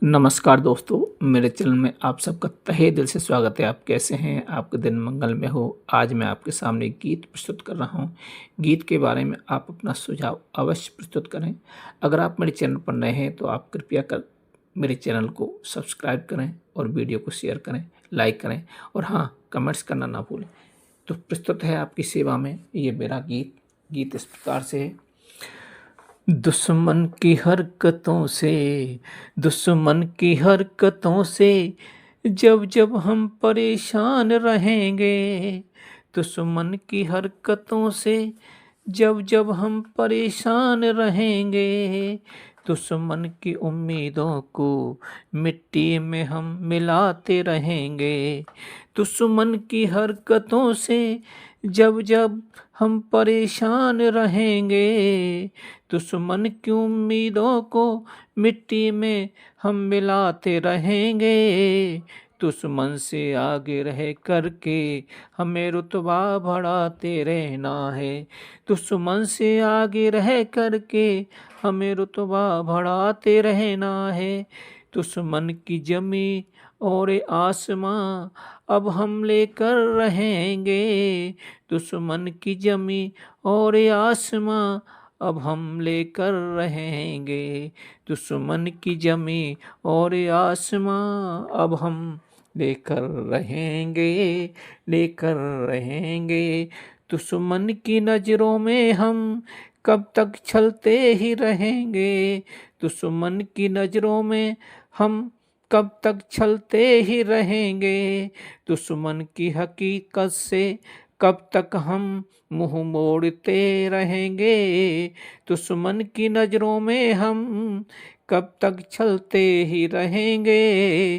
नमस्कार दोस्तों, मेरे चैनल में आप सबका तहे दिल से स्वागत है। आप कैसे हैं? आपका दिन मंगल में हो। आज मैं आपके सामने एक गीत प्रस्तुत कर रहा हूँ। गीत के बारे में आप अपना सुझाव अवश्य प्रस्तुत करें। अगर आप मेरे चैनल पर नए हैं तो आप कृपया कर मेरे चैनल को सब्सक्राइब करें और वीडियो को शेयर करें, लाइक करें और हाँ, कमेंट्स करना ना भूलें। तो प्रस्तुत है आपकी सेवा में ये मेरा गीत। गीत इस प्रकार से है। दुश्मन की हरकतों से, दुश्मन की हरकतों से जब जब हम परेशान रहेंगे, दुश्मन की हरकतों से जब जब हम परेशान रहेंगे, दुश्मन की उम्मीदों को मिट्टी में हम मिलाते रहेंगे। दुश्मन की हरकतों से जब जब हम परेशान रहेंगे, दुश्मन की उम्मीदों को मिट्टी में हम मिलाते रहेंगे। दुश्मन से आगे रह करके हमें रुतबा बढ़ाते रहना है। दुश्मन से आगे रह करके हमें रुतबा बढ़ाते रहना है। दुश्मन की जमी और आसमां अब हम लेकर रहेंगे। दुश्मन की जमी और आसमां अब हम लेकर रहेंगे। दुश्मन की जमी और आसमां अब हम लेकर रहेंगे, लेकर रहेंगे। दुश्मन की नजरों में हम कब तक छलते ही रहेंगे। दुश्मन की नजरों में हम कब तक छलते ही रहेंगे। दुश्मन की हकीकत से कब तक हम मुंह मोड़ते रहेंगे। दुश्मन की नजरों में हम कब तक छलते ही रहेंगे।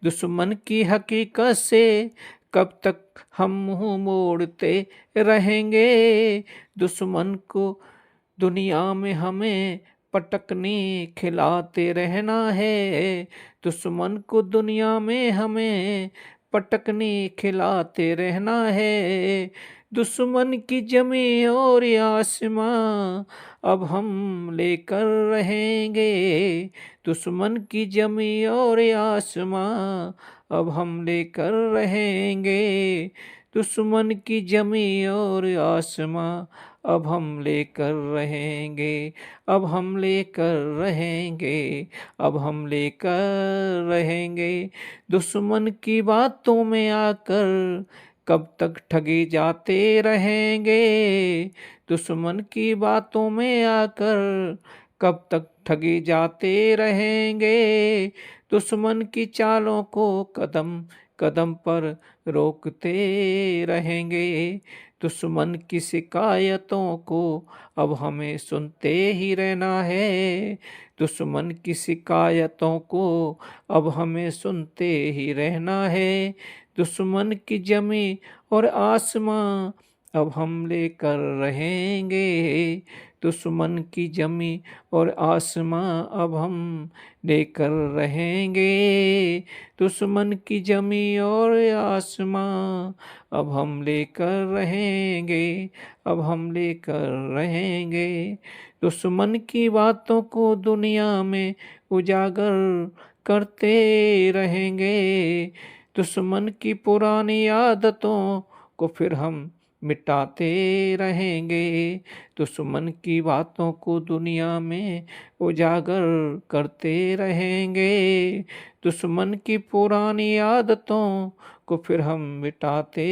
दुश्मन की हकीकत से कब तक हम मुंह मोड़ते रहेंगे। दुश्मन को दुनिया में हमें पटकनी खिलाते रहना है। दुश्मन को दुनिया में हमें पटकनी खिलाते रहना है। दुश्मन की जमी और आसमां अब हम लेकर रहेंगे। दुश्मन की जमी और आसमां अब हम लेकर रहेंगे। दुश्मन की जमी और आसमां अब हम लेकर रहेंगे। अब हम लेकर रहेंगे, अब हम लेकर रहेंगे। दुश्मन की बातों में आकर कब तक ठगे जाते रहेंगे। दुश्मन की बातों में आकर कब तक ठगे जाते रहेंगे। दुश्मन की चालों को कदम कदम पर रोकते रहेंगे। दुश्मन की शिकायतों को अब हमें सुनते ही रहना है। दुश्मन की शिकायतों को अब हमें सुनते ही रहना है। दुश्मन की जमी और आसमां अब हम लेकर रहेंगे। दुश्मन की जमी और आसमां अब हम लेकर रहेंगे। दुश्मन की जमी और आसमां अब हम लेकर रहेंगे, अब हम लेकर रहेंगे। दुश्मन की बातों को दुनिया में उजागर करते रहेंगे। दुश्मन की पुरानी आदतों को फिर हम मिटाते रहेंगे। दुश्मन की बातों को दुनिया में उजागर करते रहेंगे। दुश्मन की पुरानी आदतों को फिर हम मिटाते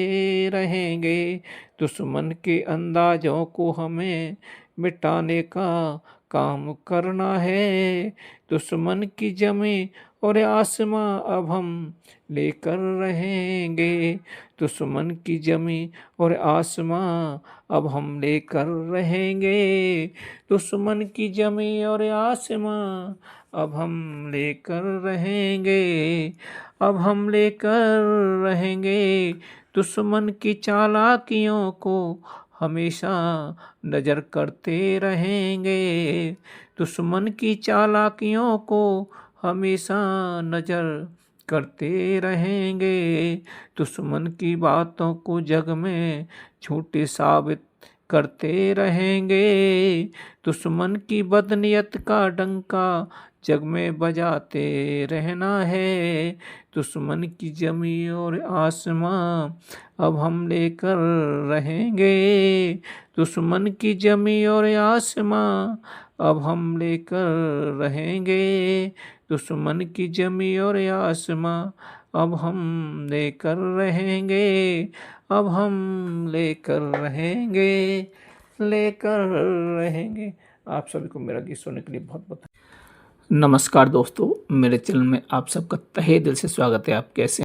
रहेंगे। दुश्मन के अंदाजों को हमें मिटाने का काम करना है। दुश्मन की जमी और आसमां अब हम लेकर रहेंगे। दुश्मन की जमी और आसमां अब हम लेकर रहेंगे। दुश्मन की जमी और आसमां अब हम लेकर रहेंगे, अब हम लेकर रहेंगे। दुश्मन की चालाकियों को हमेशा नजर करते रहेंगे। दुश्मन की चालाकियों को हमेशा नजर करते रहेंगे। दुश्मन की बातों को जग में झूठी साबित करते रहेंगे। दुश्मन की बदनीयत का डंका जग में बजाते रहना है। दुश्मन की जमी और आसमां अब हम लेकर रहेंगे। दुश्मन की जमी और आसमां अब हम लेकर रहेंगे। दुश्मन की जमी और आसमां अब हम लेकर रहेंगे। अब हम लेकर रहेंगे, लेकर रहेंगे। आप सभी को मेरा गीत सुनने के लिए बहुत बहुत नमस्कार दोस्तों, मेरे चैनल में आप सबका तहे दिल से स्वागत है। आप कैसे